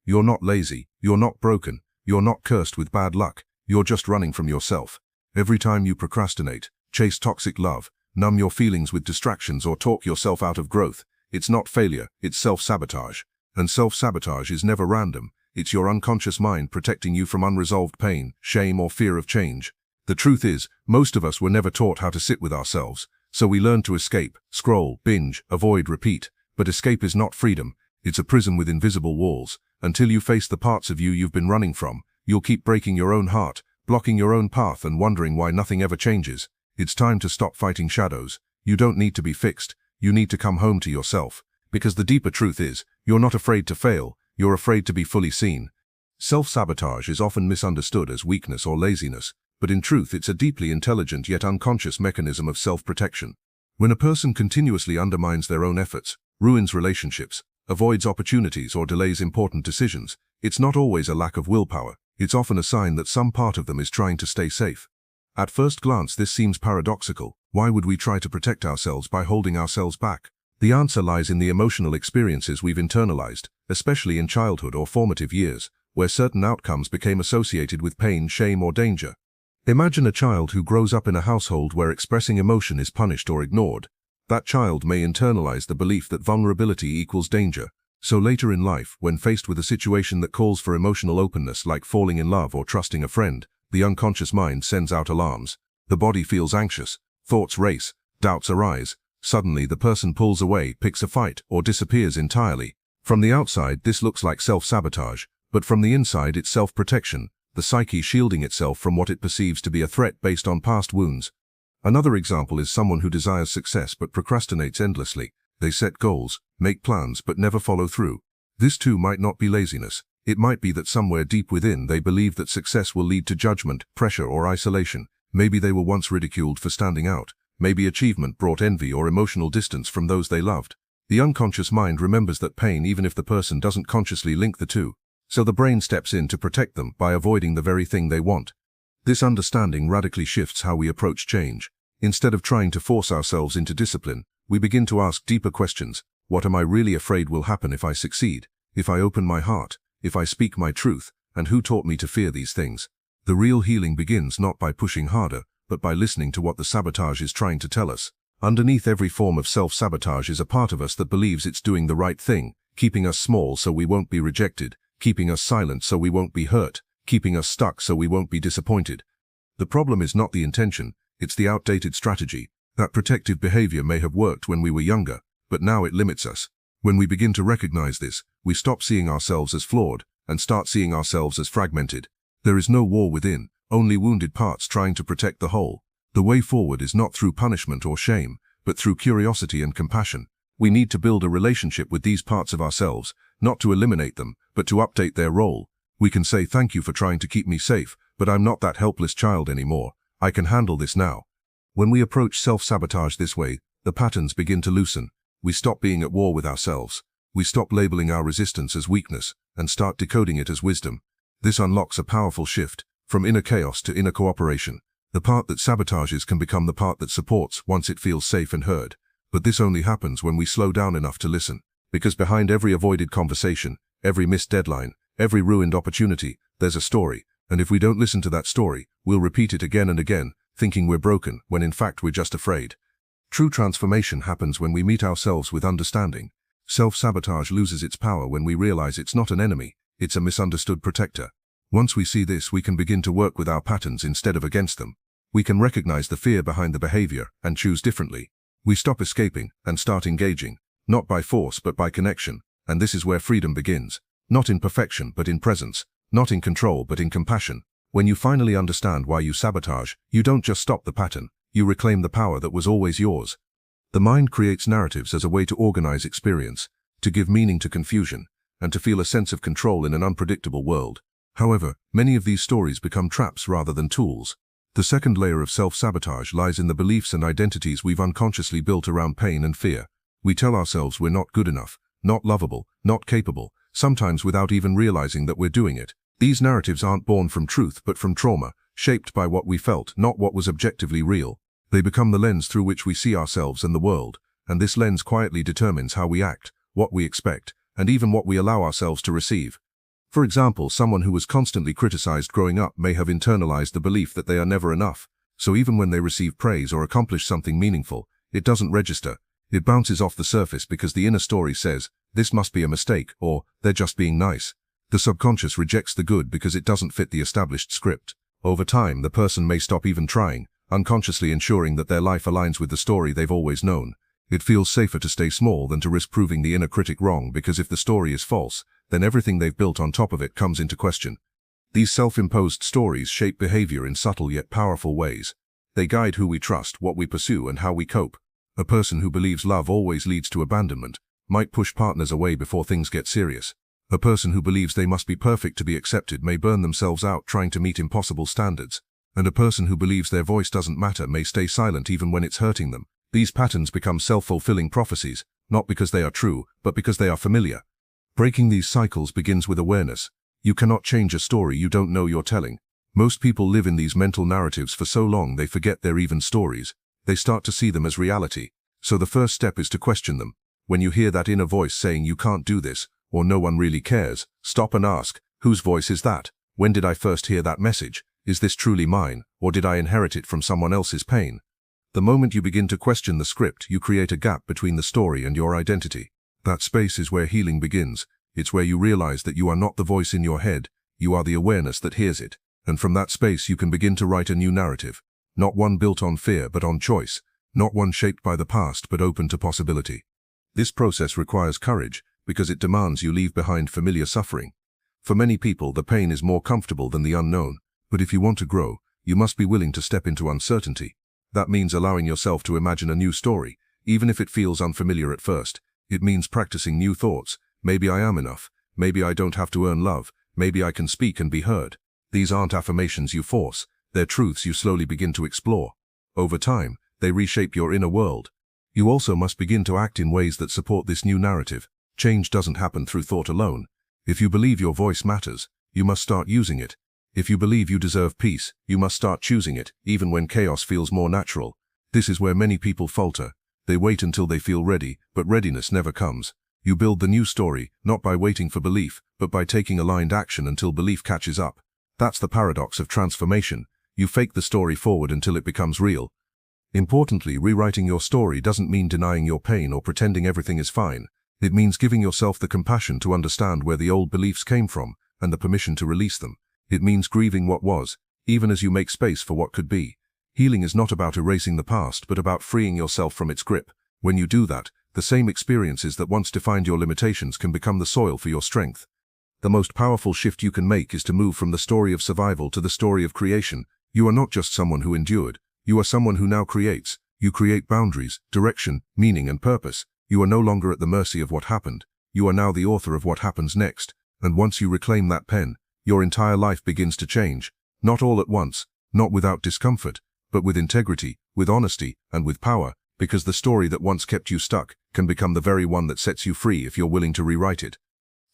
You're not lazy, you're not broken, you're not cursed with bad luck, you're just running from yourself. Every time you procrastinate, chase toxic love, numb your feelings with distractions or talk yourself out of growth, it's not failure, it's self-sabotage. And self-sabotage is never random. It's your unconscious mind protecting you from unresolved pain, shame, or fear of change. The truth is, most of us were never taught how to sit with ourselves, so we learn to escape, scroll, binge, avoid, repeat. But escape is not freedom, it's a prison with invisible walls. Until you face the parts of you you've been running from, you'll keep breaking your own heart, blocking your own path and wondering why nothing ever changes. It's time to stop fighting shadows. You don't need to be fixed, you need to come home to yourself. Because the deeper truth is, you're not afraid to fail, you're afraid to be fully seen. Self-sabotage is often misunderstood as weakness or laziness, but in truth it's a deeply intelligent yet unconscious mechanism of self-protection. When a person continuously undermines their own efforts, ruins relationships, avoids opportunities or delays important decisions, it's not always a lack of willpower, it's often a sign that some part of them is trying to stay safe. At first glance this seems paradoxical. Why would we try to protect ourselves by holding ourselves back? The answer lies in the emotional experiences we've internalized, especially in childhood or formative years, where certain outcomes became associated with pain, shame, or danger. Imagine a child who grows up in a household where expressing emotion is punished or ignored. That child may internalize the belief that vulnerability equals danger. So later in life, when faced with a situation that calls for emotional openness like falling in love or trusting a friend, the unconscious mind sends out alarms. The body feels anxious, thoughts race, doubts arise. Suddenly the person pulls away, picks a fight, or disappears entirely. From the outside this looks like self-sabotage, but from the inside it's self-protection, the psyche shielding itself from what it perceives to be a threat based on past wounds. Another example is someone who desires success but procrastinates endlessly. They set goals, make plans but never follow through. This too might not be laziness. It might be that somewhere deep within they believe that success will lead to judgment, pressure, or isolation. Maybe they were once ridiculed for standing out. Maybe achievement brought envy or emotional distance from those they loved. The unconscious mind remembers that pain even if the person doesn't consciously link the two. So the brain steps in to protect them by avoiding the very thing they want. This understanding radically shifts how we approach change. Instead of trying to force ourselves into discipline, we begin to ask deeper questions. What am I really afraid will happen if I succeed? If I open my heart? If I speak my truth? And who taught me to fear these things? The real healing begins not by pushing harder, but by listening to what the sabotage is trying to tell us. Underneath every form of self-sabotage is a part of us that believes it's doing the right thing, keeping us small so we won't be rejected, keeping us silent so we won't be hurt, keeping us stuck so we won't be disappointed. The problem is not the intention, it's the outdated strategy. That protective behavior may have worked when we were younger, but now it limits us. When we begin to recognize this, we stop seeing ourselves as flawed and start seeing ourselves as fragmented. There is no war within, only wounded parts trying to protect the whole. The way forward is not through punishment or shame, but through curiosity and compassion. We need to build a relationship with these parts of ourselves, not to eliminate them, but to update their role. We can say thank you for trying to keep me safe, but I'm not that helpless child anymore. I can handle this now. When we approach self-sabotage this way, the patterns begin to loosen. We stop being at war with ourselves. We stop labeling our resistance as weakness and start decoding it as wisdom. This unlocks a powerful shift, from inner chaos to inner cooperation. The part that sabotages can become the part that supports once it feels safe and heard. But this only happens when we slow down enough to listen. Because behind every avoided conversation, every missed deadline, every ruined opportunity, there's a story. And if we don't listen to that story, we'll repeat it again and again, thinking we're broken, when in fact we're just afraid. True transformation happens when we meet ourselves with understanding. Self-sabotage loses its power when we realize it's not an enemy, it's a misunderstood protector. Once we see this, we can begin to work with our patterns instead of against them. We can recognize the fear behind the behavior and choose differently. We stop escaping and start engaging, not by force but by connection, and this is where freedom begins. Not in perfection but in presence, not in control but in compassion. When you finally understand why you sabotage, you don't just stop the pattern, you reclaim the power that was always yours. The mind creates narratives as a way to organize experience, to give meaning to confusion, and to feel a sense of control in an unpredictable world. However, many of these stories become traps rather than tools. The second layer of self-sabotage lies in the beliefs and identities we've unconsciously built around pain and fear. We tell ourselves we're not good enough, not lovable, not capable, sometimes without even realizing that we're doing it. These narratives aren't born from truth but from trauma, shaped by what we felt, not what was objectively real. They become the lens through which we see ourselves and the world, and this lens quietly determines how we act, what we expect, and even what we allow ourselves to receive. For example, someone who was constantly criticized growing up may have internalized the belief that they are never enough, so even when they receive praise or accomplish something meaningful, it doesn't register. It bounces off the surface because the inner story says, this must be a mistake, or they're just being nice. The subconscious rejects the good because it doesn't fit the established script. Over time, the person may stop even trying, unconsciously ensuring that their life aligns with the story they've always known. It feels safer to stay small than to risk proving the inner critic wrong, because if the story is false, then everything they've built on top of it comes into question. These self-imposed stories shape behavior in subtle yet powerful ways. They guide who we trust, what we pursue, and how we cope. A person who believes love always leads to abandonment might push partners away before things get serious. A person who believes they must be perfect to be accepted may burn themselves out trying to meet impossible standards. And a person who believes their voice doesn't matter may stay silent even when it's hurting them. These patterns become self-fulfilling prophecies, not because they are true, but because they are familiar. Breaking these cycles begins with awareness. You cannot change a story you don't know you're telling. Most people live in these mental narratives for so long they forget they're even stories. They start to see them as reality. So the first step is to question them. When you hear that inner voice saying you can't do this, or no one really cares, stop and ask, whose voice is that? When did I first hear that message? Is this truly mine, or did I inherit it from someone else's pain? The moment you begin to question the script, you create a gap between the story and your identity. That space is where healing begins. It's where you realize that you are not the voice in your head, you are the awareness that hears it. And from that space you can begin to write a new narrative. Not one built on fear but on choice. Not one shaped by the past but open to possibility. This process requires courage, because it demands you leave behind familiar suffering. For many people, the pain is more comfortable than the unknown. But if you want to grow, you must be willing to step into uncertainty. That means allowing yourself to imagine a new story, even if it feels unfamiliar at first. It means practicing new thoughts. Maybe I am enough. Maybe I don't have to earn love. Maybe I can speak and be heard. These aren't affirmations you force. They're truths you slowly begin to explore. Over time, they reshape your inner world. You also must begin to act in ways that support this new narrative. Change doesn't happen through thought alone. If you believe your voice matters, you must start using it. If you believe you deserve peace, you must start choosing it, even when chaos feels more natural. This is where many people falter. They wait until they feel ready, but readiness never comes. You build the new story, not by waiting for belief, but by taking aligned action until belief catches up. That's the paradox of transformation. You fake the story forward until it becomes real. Importantly, rewriting your story doesn't mean denying your pain or pretending everything is fine. It means giving yourself the compassion to understand where the old beliefs came from, and the permission to release them. It means grieving what was, even as you make space for what could be. Healing is not about erasing the past, but about freeing yourself from its grip. When you do that, the same experiences that once defined your limitations can become the soil for your strength. The most powerful shift you can make is to move from the story of survival to the story of creation. You are not just someone who endured. You are someone who now creates. You create boundaries, direction, meaning, and purpose. You are no longer at the mercy of what happened. You are now the author of what happens next. And once you reclaim that pen, your entire life begins to change. Not all at once, not without discomfort, but with integrity, with honesty, and with power, because the story that once kept you stuck can become the very one that sets you free if you're willing to rewrite it.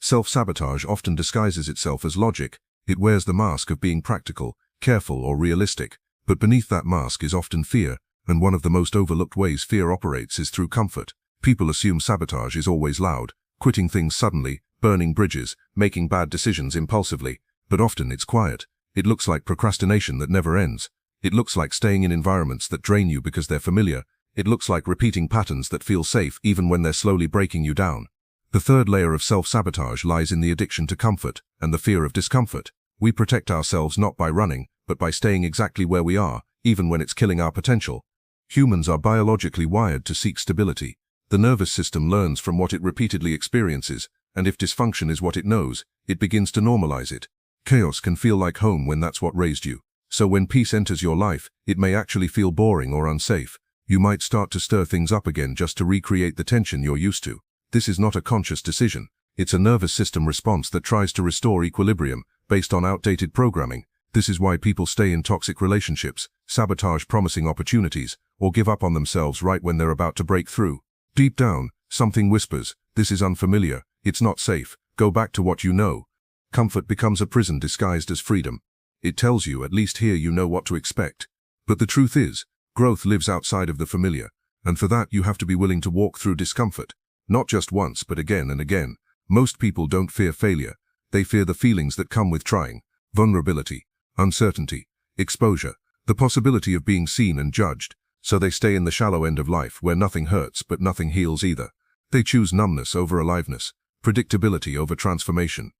Self-sabotage often disguises itself as logic. It wears the mask of being practical, careful, or realistic. But beneath that mask is often fear, and one of the most overlooked ways fear operates is through comfort. People assume sabotage is always loud, quitting things suddenly, burning bridges, making bad decisions impulsively. But often it's quiet. It looks like procrastination that never ends. It looks like staying in environments that drain you because they're familiar. It looks like repeating patterns that feel safe even when they're slowly breaking you down. The third layer of self-sabotage lies in the addiction to comfort and the fear of discomfort. We protect ourselves not by running, but by staying exactly where we are, even when it's killing our potential. Humans are biologically wired to seek stability. The nervous system learns from what it repeatedly experiences, and if dysfunction is what it knows, it begins to normalize it. Chaos can feel like home when that's what raised you. So when peace enters your life, it may actually feel boring or unsafe. You might start to stir things up again just to recreate the tension you're used to. This is not a conscious decision. It's a nervous system response that tries to restore equilibrium based on outdated programming. This is why people stay in toxic relationships, sabotage promising opportunities, or give up on themselves right when they're about to break through. Deep down, something whispers, this is unfamiliar, it's not safe, go back to what you know. Comfort becomes a prison disguised as freedom. It tells you, at least here you know what to expect. But the truth is, growth lives outside of the familiar, and for that you have to be willing to walk through discomfort. Not just once, but again and again. Most people don't fear failure. They fear the feelings that come with trying: vulnerability, uncertainty, exposure, the possibility of being seen and judged. So they stay in the shallow end of life where nothing hurts but nothing heals either. They choose numbness over aliveness, predictability over transformation.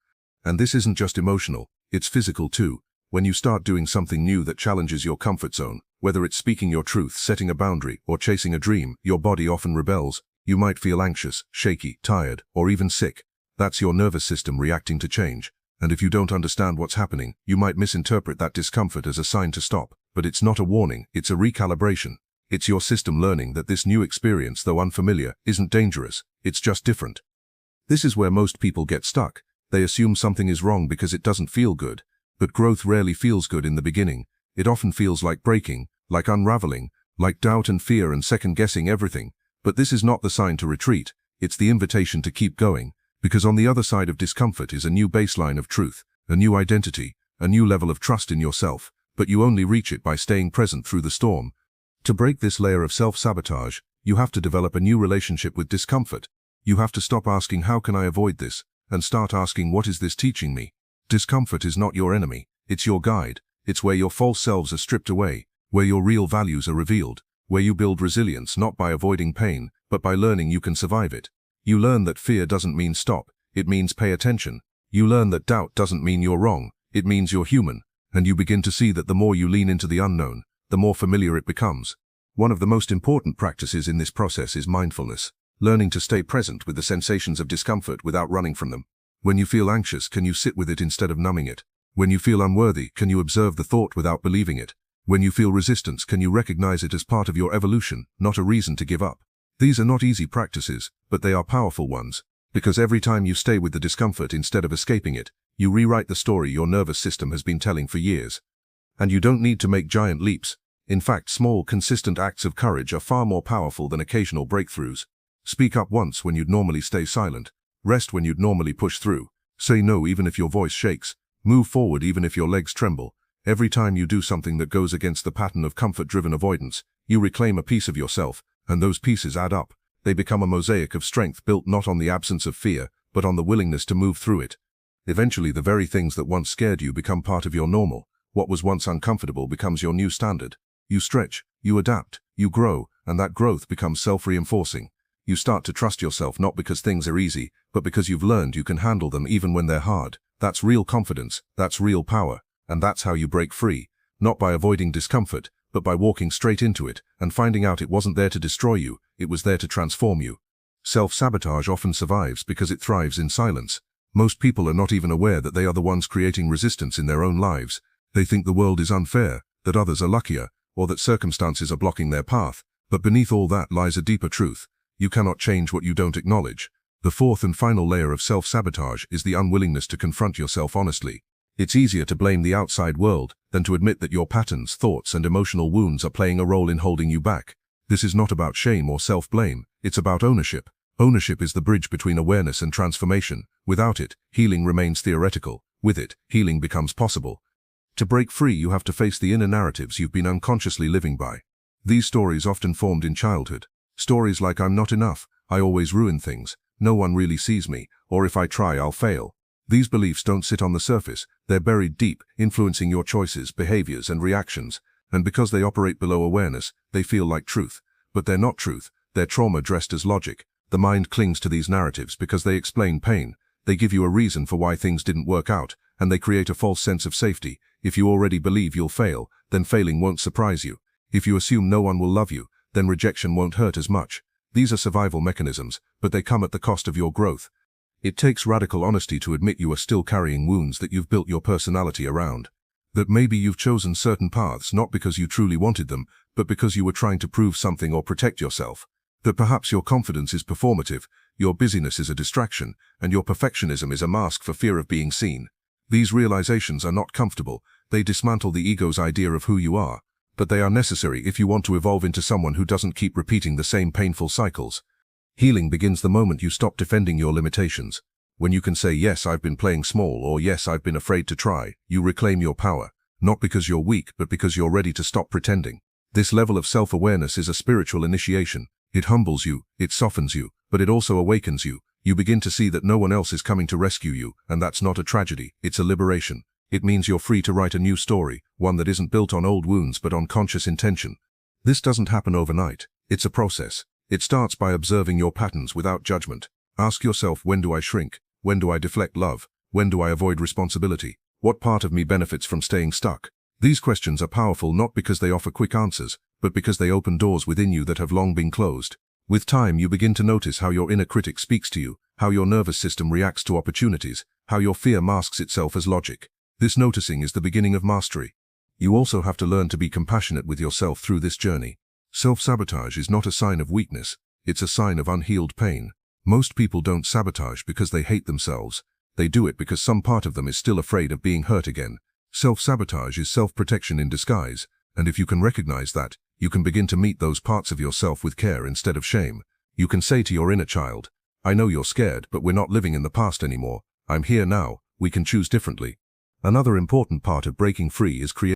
And this isn't just emotional, it's physical too. When you start doing something new that challenges your comfort zone, whether it's speaking your truth, setting a boundary, or chasing a dream, your body often rebels. You might feel anxious, shaky, tired, or even sick. That's your nervous system reacting to change. And if you don't understand what's happening, you might misinterpret that discomfort as a sign to stop. But it's not a warning, it's a recalibration. It's your system learning that this new experience, though unfamiliar, isn't dangerous, it's just different. This is where most people get stuck. They assume something is wrong because it doesn't feel good. But growth rarely feels good in the beginning. It often feels like breaking, like unraveling, like doubt and fear and second-guessing everything. But this is not the sign to retreat, it's the invitation to keep going, because on the other side of discomfort is a new baseline of truth, a new identity, a new level of trust in yourself, but you only reach it by staying present through the storm. To break this layer of self-sabotage, you have to develop a new relationship with discomfort. You have to stop asking, how can I avoid this, and start asking, what is this teaching me? Discomfort is not your enemy, it's your guide. It's where your false selves are stripped away, where your real values are revealed, where you build resilience not by avoiding pain, but by learning you can survive it. You learn that fear doesn't mean stop, it means pay attention. You learn that doubt doesn't mean you're wrong, it means you're human. And you begin to see that the more you lean into the unknown, the more familiar it becomes. One of the most important practices in this process is mindfulness, learning to stay present with the sensations of discomfort without running from them. When you feel anxious, can you sit with it instead of numbing it? When you feel unworthy, can you observe the thought without believing it? When you feel resistance, can you recognize it as part of your evolution, not a reason to give up? These are not easy practices, but they are powerful ones, because every time you stay with the discomfort instead of escaping it, you rewrite the story your nervous system has been telling for years. And you don't need to make giant leaps. In fact, small, consistent acts of courage are far more powerful than occasional breakthroughs. Speak up once when you'd normally stay silent. Rest when you'd normally push through. Say no even if your voice shakes. Move forward even if your legs tremble. Every time you do something that goes against the pattern of comfort-driven avoidance, you reclaim a piece of yourself, and those pieces add up. They become a mosaic of strength built not on the absence of fear, but on the willingness to move through it. Eventually, the very things that once scared you become part of your normal. What was once uncomfortable becomes your new standard. You stretch, you adapt, you grow, and that growth becomes self-reinforcing. You start to trust yourself not because things are easy, but because you've learned you can handle them even when they're hard. That's real confidence, that's real power, and that's how you break free. Not by avoiding discomfort, but by walking straight into it and finding out it wasn't there to destroy you, it was there to transform you. Self-sabotage often survives because it thrives in silence. Most people are not even aware that they are the ones creating resistance in their own lives. They think the world is unfair, that others are luckier, or that circumstances are blocking their path. But beneath all that lies a deeper truth. You cannot change what you don't acknowledge. The fourth and final layer of self-sabotage is the unwillingness to confront yourself honestly. It's easier to blame the outside world than to admit that your patterns, thoughts, and emotional wounds are playing a role in holding you back. This is not about shame or self-blame, it's about ownership. Ownership is the bridge between awareness and transformation. Without it, healing remains theoretical. With it, healing becomes possible. To break free, you have to face the inner narratives you've been unconsciously living by. These stories often formed in childhood. Stories like I'm not enough, I always ruin things, no one really sees me, or if I try I'll fail. These beliefs don't sit on the surface, they're buried deep, influencing your choices, behaviors, and reactions. And because they operate below awareness, they feel like truth. But they're not truth, they're trauma dressed as logic. The mind clings to these narratives because they explain pain. They give you a reason for why things didn't work out, and they create a false sense of safety. If you already believe you'll fail, then failing won't surprise you. If you assume no one will love you, then rejection won't hurt as much. These are survival mechanisms, but they come at the cost of your growth. It takes radical honesty to admit you are still carrying wounds that you've built your personality around. That maybe you've chosen certain paths not because you truly wanted them, but because you were trying to prove something or protect yourself. That perhaps your confidence is performative, your busyness is a distraction, and your perfectionism is a mask for fear of being seen. These realizations are not comfortable. They dismantle the ego's idea of who you are. But they are necessary if you want to evolve into someone who doesn't keep repeating the same painful cycles. Healing begins the moment you stop defending your limitations. When you can say, yes, I've been playing small, or yes, I've been afraid to try, you reclaim your power, not because you're weak, but because you're ready to stop pretending. This level of self-awareness is a spiritual initiation. It humbles you, it softens you, but it also awakens you. You begin to see that no one else is coming to rescue you, and that's not a tragedy, it's a liberation. It means you're free to write a new story, one that isn't built on old wounds but on conscious intention. This doesn't happen overnight. It's a process. It starts by observing your patterns without judgment. Ask yourself, when do I shrink? When do I deflect love? When do I avoid responsibility? What part of me benefits from staying stuck? These questions are powerful not because they offer quick answers, but because they open doors within you that have long been closed. With time, you begin to notice how your inner critic speaks to you, how your nervous system reacts to opportunities, how your fear masks itself as logic. This noticing is the beginning of mastery. You also have to learn to be compassionate with yourself through this journey. Self-sabotage is not a sign of weakness, it's a sign of unhealed pain. Most people don't sabotage because they hate themselves. They do it because some part of them is still afraid of being hurt again. Self-sabotage is self-protection in disguise, and if you can recognize that, you can begin to meet those parts of yourself with care instead of shame. You can say to your inner child, I know you're scared, but we're not living in the past anymore. I'm here now, we can choose differently. Another important part of breaking free is creating